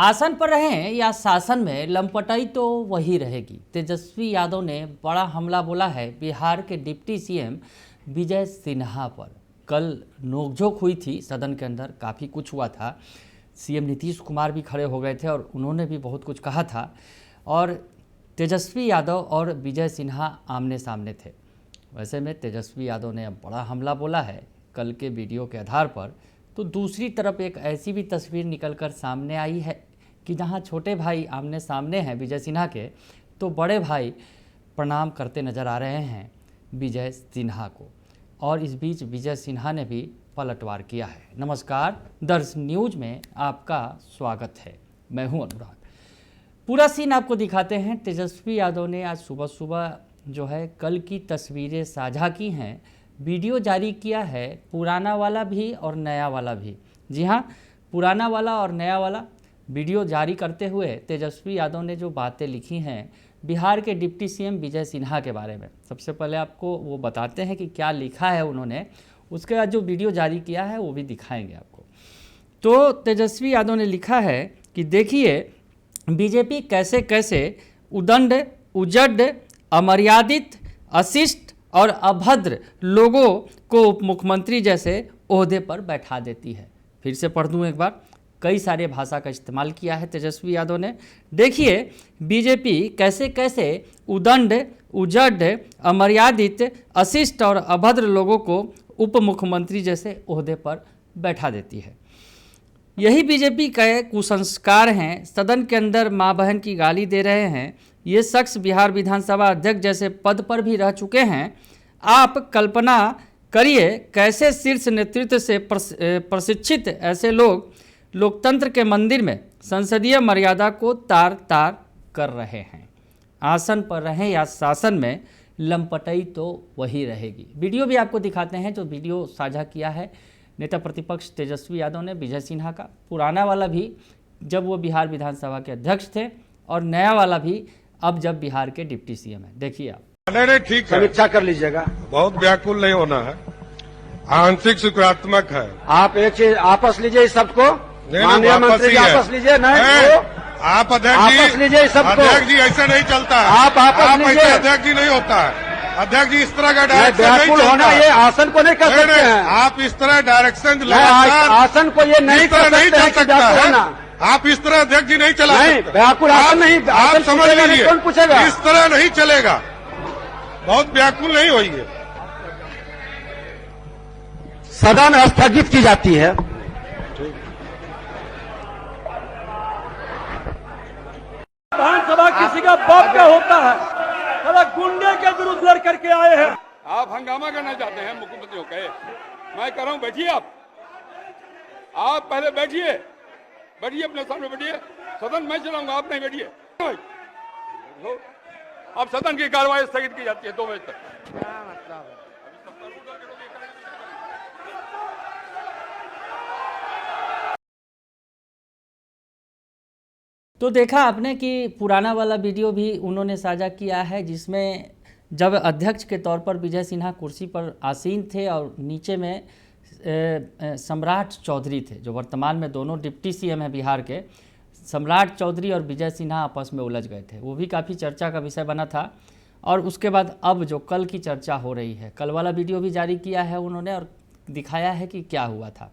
आसन पर रहें या शासन में लंपटाई तो वही रहेगी। तेजस्वी यादव ने बड़ा हमला बोला है बिहार के डिप्टी सीएम विजय सिन्हा पर। कल नोकझोंक हुई थी सदन के अंदर, काफ़ी कुछ हुआ था। सीएम नीतीश कुमार भी खड़े हो गए थे और उन्होंने भी बहुत कुछ कहा था और तेजस्वी यादव और विजय सिन्हा आमने सामने थे। वैसे में तेजस्वी यादव ने अब बड़ा हमला बोला है कल के वीडियो के आधार पर। तो दूसरी तरफ एक ऐसी भी तस्वीर निकलकर सामने आई है कि जहां छोटे भाई आमने सामने हैं विजय सिन्हा के, तो बड़े भाई प्रणाम करते नजर आ रहे हैं विजय सिन्हा को। और इस बीच विजय सिन्हा ने भी पलटवार किया है। नमस्कार, दर्श न्यूज में आपका स्वागत है। मैं हूं अनुराग। पूरा सीन आपको दिखाते हैं। तेजस्वी यादव ने आज सुबह सुबह जो है कल की तस्वीरें साझा की हैं, वीडियो जारी किया है, पुराना वाला भी और नया वाला भी। जी हाँ, पुराना वाला और नया वाला वीडियो जारी करते हुए तेजस्वी यादव ने जो बातें लिखी हैं बिहार के डिप्टी सीएम विजय सिन्हा के बारे में। सबसे पहले आपको वो बताते हैं कि क्या लिखा है उन्होंने, उसके बाद जो वीडियो जारी किया है वो भी दिखाएंगे आपको। तो तेजस्वी यादव ने लिखा है कि देखिए बीजेपी कैसे कैसे उदंड, उजड, अमर्यादित, अशिष्ट और अभद्र लोगों को उप मुख्यमंत्री जैसे ओहदे पर बैठा देती है। फिर से पढ़ दूं एक बार, कई सारे भाषा का इस्तेमाल किया है तेजस्वी यादव ने। देखिए बीजेपी कैसे कैसे उदंड, उजड, अमर्यादित, अशिष्ट और अभद्र लोगों को उप मुख्यमंत्री जैसे ओहदे पर बैठा देती है। यही बीजेपी के कुसंस्कार हैं। सदन के अंदर माँ बहन की गाली दे रहे हैं। ये शख्स बिहार विधानसभा अध्यक्ष जैसे पद पर भी रह चुके हैं। आप कल्पना करिए कैसे शीर्ष नेतृत्व से प्रशिक्षित ऐसे लोग लोकतंत्र के मंदिर में संसदीय मर्यादा को तार तार कर रहे हैं। आसन पर रहें या शासन में लंपटाई तो वही रहेगी। वीडियो भी आपको दिखाते हैं जो वीडियो साझा किया है नेता प्रतिपक्ष तेजस्वी यादव ने विजय सिन्हा का। पुराना वाला भी जब वो बिहार विधानसभा के अध्यक्ष थे और नया वाला भी अब जब बिहार के डिप्टी सीएम है। देखिए आप। नहीं ठीक है, समीक्षा कर लीजिएगा। बहुत व्याकुल नहीं होना है, आंशिक सकारात्मक है। आप एक चीज आपस लीजिए इस सबको, माननीय मंत्री जी आपस लीजिए। नहीं आप अध्यक्ष जी आपस लीजिए इस सबको। अध्यक्ष जी ऐसा नहीं चलता है। आप आपस लीजिए। अध्यक्ष जी नहीं होता है। अध्यक्ष जी इस तरह का डायरेक्शन नहीं व्याकुल होना चलता। ये आसन को नहीं कर सकते हैं। आप इस तरह डायरेक्शन आसन को ये नहीं कर सकते हैं। आप इस तरह अध्यक्ष जी नहीं चला सकते। व्याकुल आसन नहीं, आप समझ लीजिए, कौन पूछेगा? इस तरह नहीं चलेगा। बहुत व्याकुल नहीं होइए। सदन स्थगित की जाती है। विधानसभा किसी का बाप का होता है। साला गुंडे के विरुद्ध लड़ करके आए हैं। आप हंगामा करना चाहते हैं मुख्यमंत्री हो कहे। मैं कह रहा हूं बैठिए आप पहले बैठिए अपने सामने बैठिए। सदन मैं चलाऊंगा, आप नहीं बैठिए। अब सदन की कार्रवाई स्थगित की जाती है 2 बजे तक। क्या मतलब है? तो देखा आपने कि पुराना वाला वीडियो भी उन्होंने साझा किया है जिसमें जब अध्यक्ष के तौर पर विजय सिन्हा कुर्सी पर आसीन थे और नीचे में सम्राट चौधरी थे, जो वर्तमान में दोनों डिप्टी सीएम हैं बिहार के। सम्राट चौधरी और विजय सिन्हा आपस में उलझ गए थे, वो भी काफ़ी चर्चा का विषय बना था। और उसके बाद अब जो कल की चर्चा हो रही है, कल वाला वीडियो भी जारी किया है उन्होंने और दिखाया है कि क्या हुआ था।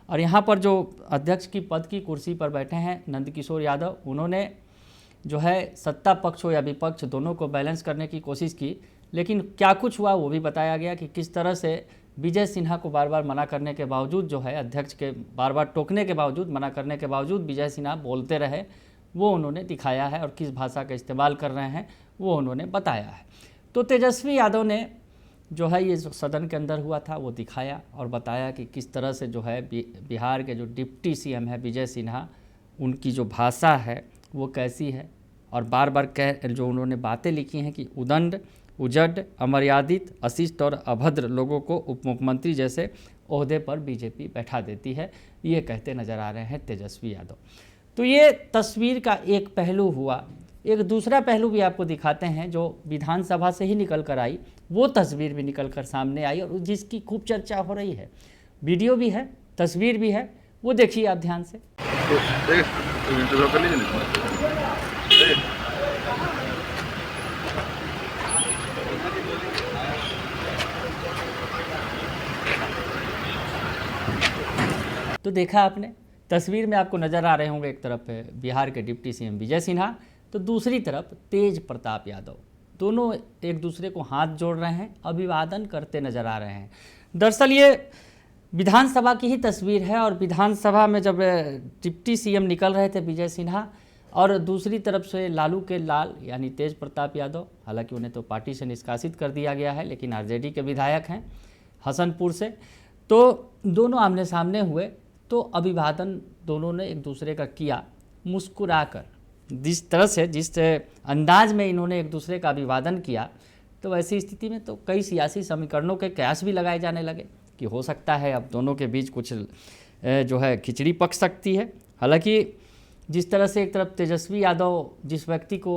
और यहाँ पर जो अध्यक्ष की पद की कुर्सी पर बैठे हैं नंदकिशोर यादव, उन्होंने जो है सत्ता पक्ष हो या विपक्ष दोनों को बैलेंस करने की कोशिश की, लेकिन क्या कुछ हुआ वो भी बताया गया कि किस तरह से विजय सिन्हा को बार बार मना करने के बावजूद, जो है अध्यक्ष के बार बार टोकने के बावजूद, मना करने के बावजूद विजय सिन्हा बोलते रहे, वो उन्होंने दिखाया है। और किस भाषा का इस्तेमाल कर रहे हैं वो उन्होंने बताया है। तो तेजस्वी यादव ने जो है ये जो सदन के अंदर हुआ था वो दिखाया और बताया कि किस तरह से जो है बिहार के जो डिप्टी सीएम है विजय सिन्हा, उनकी जो भाषा है वो कैसी है। और बार बार जो उन्होंने बातें लिखी हैं कि उदंड, उजड, अमर्यादित, अशिष्ट और अभद्र लोगों को उप मुख्यमंत्री जैसे ओहदे पर बीजेपी बैठा देती है, ये कहते नजर आ रहे हैं तेजस्वी यादव। तो ये तस्वीर का एक पहलू हुआ। एक दूसरा पहलू भी आपको दिखाते हैं जो विधानसभा से ही निकल कर आई, वो तस्वीर भी निकल कर सामने आई और जिसकी खूब चर्चा हो रही है। वीडियो भी है, तस्वीर भी है, वो देखिए आप ध्यान से। तो देखा आपने, तस्वीर में आपको नजर आ रहे होंगे, एक तरफ बिहार के डिप्टी सीएम विजय सिन्हा तो दूसरी तरफ तेज प्रताप यादव। दोनों एक दूसरे को हाथ जोड़ रहे हैं, अभिवादन करते नजर आ रहे हैं। दरअसल ये विधानसभा की ही तस्वीर है और विधानसभा में जब डिप्टी सीएम निकल रहे थे विजय सिन्हा और दूसरी तरफ से लालू के लाल यानी तेज प्रताप यादव, हालांकि उन्हें तो पार्टी से निष्कासित कर दिया गया है लेकिन आरजेडी के विधायक हैं हसनपुर से, तो दोनों आमने सामने हुए तो अभिवादन दोनों ने एक दूसरे का किया मुस्कुराकर। जिस तरह से जिस अंदाज में इन्होंने एक दूसरे का अभिवादन किया तो ऐसी स्थिति में तो कई सियासी समीकरणों के कयास भी लगाए जाने लगे कि हो सकता है अब दोनों के बीच कुछ जो है खिचड़ी पक सकती है। हालांकि जिस तरह से एक तरफ तेजस्वी यादव जिस व्यक्ति को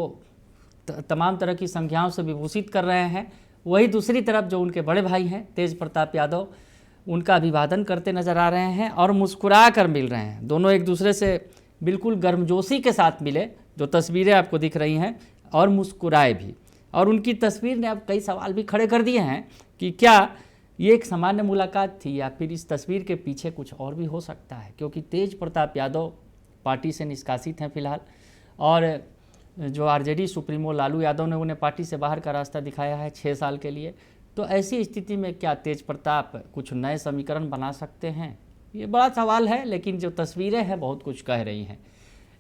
तमाम तरह की संज्ञाओं से विभूषित कर रहे हैं, वही दूसरी तरफ जो उनके बड़े भाई हैं तेज प्रताप यादव उनका अभिवादन करते नजर आ रहे हैं और मुस्कुरा कर मिल रहे हैं। दोनों एक दूसरे से बिल्कुल गर्मजोशी के साथ मिले, जो तस्वीरें आपको दिख रही हैं, और मुस्कुराए भी। और उनकी तस्वीर ने अब कई सवाल भी खड़े कर दिए हैं कि क्या ये एक सामान्य मुलाकात थी या फिर इस तस्वीर के पीछे कुछ और भी हो सकता है, क्योंकि तेज प्रताप यादव पार्टी से निष्कासित हैं फिलहाल और जो आरजेडी सुप्रीमो लालू यादव ने उन्हें पार्टी से बाहर का रास्ता दिखाया है 6 साल के लिए। तो ऐसी स्थिति में क्या तेज प्रताप कुछ नए समीकरण बना सकते हैं, ये बड़ा सवाल है। लेकिन जो तस्वीरें हैं बहुत कुछ कह रही हैं।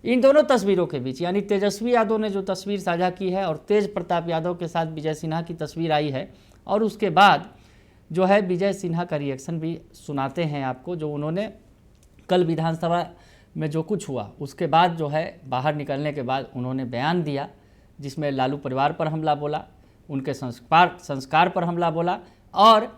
इन दोनों तस्वीरों के बीच यानी तेजस्वी यादव ने जो तस्वीर साझा की है और तेज प्रताप यादव के साथ विजय सिन्हा की तस्वीर आई है, और उसके बाद जो है विजय सिन्हा का रिएक्शन भी सुनाते हैं आपको, जो उन्होंने कल विधानसभा में जो कुछ हुआ उसके बाद जो है बाहर निकलने के बाद उन्होंने बयान दिया, जिसमें लालू परिवार पर हमला बोला, उनके संस्कार पर हमला बोला और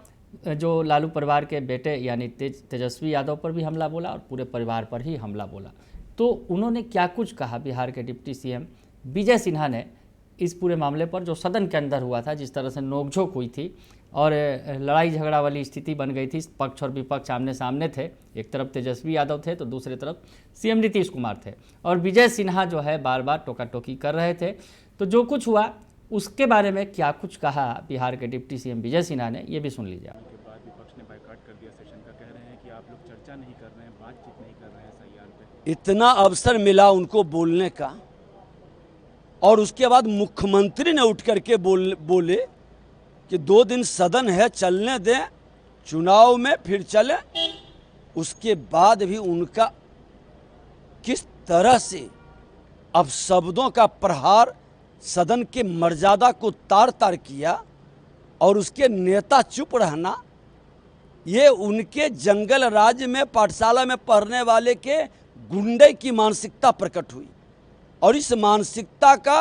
जो लालू परिवार के बेटे यानी तेजस्वी यादव पर भी हमला बोला और पूरे परिवार पर ही हमला बोला। तो उन्होंने क्या कुछ कहा बिहार के डिप्टी सीएम विजय सिन्हा ने इस पूरे मामले पर, जो सदन के अंदर हुआ था, जिस तरह से नोकझोंक हुई थी और लड़ाई झगड़ा वाली स्थिति बन गई थी, पक्ष और विपक्ष आमने सामने थे, एक तरफ तेजस्वी यादव थे तो दूसरी तरफ सीएम नीतीश कुमार थे और विजय सिन्हा जो है बार बार टोका टोकी कर रहे थे। तो जो कुछ हुआ उसके बारे में क्या कुछ कहा बिहार के डिप्टी सीएम विजय सिन्हा ने, ये भी सुन लीजिए। के बाद विपक्ष ने बाइकआउट कर दिया सेशन का, कह रहे हैं कि आप लोग चर्चा नहीं कर रहे हैं, बातचीत नहीं कर रहे हैं SIR पे। इतना अवसर मिला उनको बोलने का और उसके बाद मुख्यमंत्री ने उठ करके बोले कि 2 दिन सदन है, चलने दें, चुनाव में फिर चले। उसके बाद भी उनका किस तरह से अब शब्दों का प्रहार सदन के मर्यादा को तार तार किया और उसके नेता चुप रहना, ये उनके जंगल राज में पाठशाला में पढ़ने वाले के गुंडे की मानसिकता प्रकट हुई। और इस मानसिकता का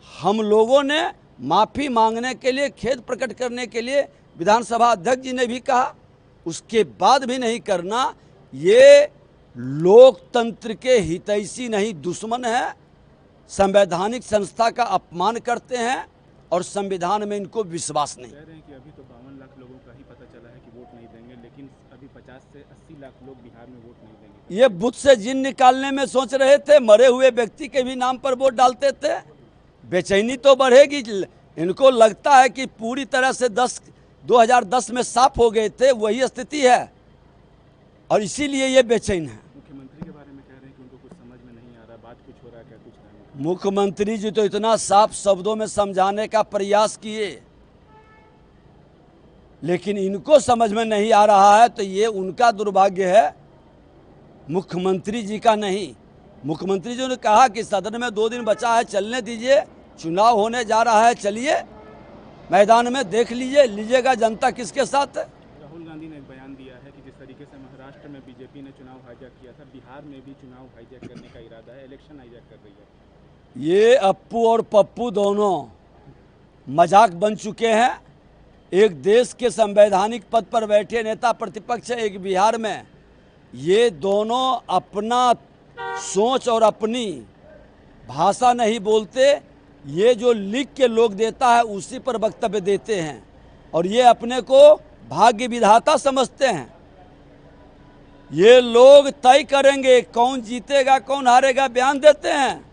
हम लोगों ने माफ़ी मांगने के लिए, खेद प्रकट करने के लिए विधानसभा अध्यक्ष जी ने भी कहा, उसके बाद भी नहीं करना, ये लोकतंत्र के हितैषी नहीं दुश्मन है, संवैधानिक संस्था का अपमान करते हैं और संविधान में इनको विश्वास नहीं। कह रहे हैं कि अभी तो 52 लाख लोगों का ही पता चला है कि वोट नहीं देंगे, लेकिन अभी 50 से 80 लाख लोग बिहार में वोट नहीं देंगे। ये बुत से जिन निकालने में सोच रहे थे, मरे हुए व्यक्ति के भी नाम पर वोट डालते थे। बेचैनी तो बढ़ेगी। इनको लगता है कि पूरी तरह से 2010 में साफ हो गए थे, वही स्थिति है और इसीलिए ये बेचैन है। मुख्यमंत्री के बारे में कह रहे हैं कि उनको कुछ समझ में नहीं आ रहा, बात कुछ हो रहा है, क्या कुछ नहीं। मुख्यमंत्री जी तो इतना साफ शब्दों में समझाने का प्रयास किए, लेकिन इनको समझ में नहीं आ रहा है, तो ये उनका दुर्भाग्य है, मुख्यमंत्री जी का नहीं। मुख्यमंत्री जी ने कहा कि सदन में 2 दिन बचा है, चलने दीजिए, चुनाव होने जा रहा है, चलिए मैदान में देख लीजिएगा जनता किसके साथ है। राहुल गांधी ने एक बयान दिया है कि जिस तरीके से महाराष्ट्र में बीजेपी ने चुनाव हाईजैक किया था, बिहार में भी चुनाव हाईजैक करने का इरादा है, इलेक्शन हाईजैक कर रही है। ये अप्पू और पप्पू दोनों मजाक बन चुके हैं। एक देश के संवैधानिक पद पर बैठे नेता प्रतिपक्ष है, एक बिहार में, ये दोनों अपना सोच और अपनी भाषा नहीं बोलते, ये जो लिख के लोग देता है उसी पर वक्तव्य देते हैं और ये अपने को भाग्य विधाता समझते हैं। ये लोग तय करेंगे कौन जीतेगा कौन हारेगा, बयान देते हैं।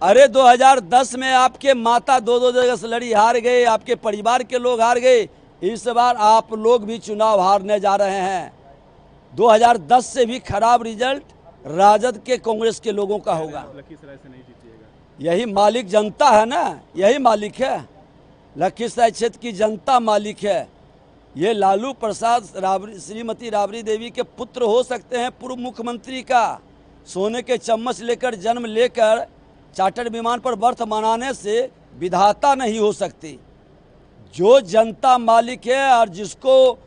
अरे 2010 में आपके माता दो जगह से लड़ी, हार गए, आपके परिवार के लोग हार गए। इस बार आप लोग भी चुनाव हारने जा रहे हैं। 2010 से भी खराब रिजल्ट राजद के कांग्रेस के लोगों का होगा। लखीसराय से नहीं जीतिएगा। यही मालिक जनता है ना, यही मालिक है। लखीसराय क्षेत्र की जनता मालिक है। ये लालू प्रसाद श्रीमती राबड़ी देवी के पुत्र हो सकते हैं, पूर्व मुख्यमंत्री का सोने के चम्मच लेकर जन्म लेकर चार्टर विमान पर बर्थ मनाने से विधाता नहीं हो सकती। जो जनता मालिक है और जिसको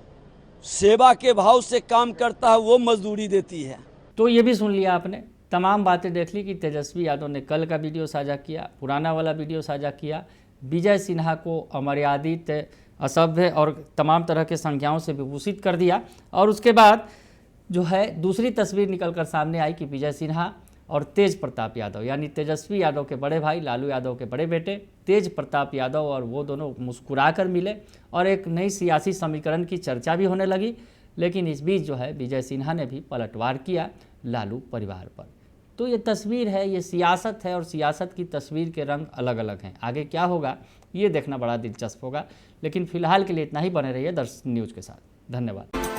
सेवा के भाव से काम करता है वो मजदूरी देती है। तो ये भी सुन लिया आपने, तमाम बातें देख ली कि तेजस्वी यादव ने कल का वीडियो साझा किया, पुराना वाला वीडियो साझा किया, विजय सिन्हा को अमर्यादित, असभ्य और तमाम तरह के संज्ञाओं से विभूषित कर दिया। और उसके बाद जो है दूसरी तस्वीर निकलकर सामने आई कि विजय सिन्हा और तेज प्रताप यादव यानी तेजस्वी यादव के बड़े भाई लालू यादव के बड़े बेटे तेज प्रताप यादव और वो दोनों मुस्कुराकर मिले और एक नई सियासी समीकरण की चर्चा भी होने लगी। लेकिन इस बीच जो है विजय सिन्हा ने भी पलटवार किया लालू परिवार पर। तो ये तस्वीर है, ये सियासत है और सियासत की तस्वीर के रंग अलग अलग हैं। आगे क्या होगा ये देखना बड़ा दिलचस्प होगा। लेकिन फिलहाल के लिए इतना ही, बने रहिए दर्शन न्यूज़ के साथ। धन्यवाद।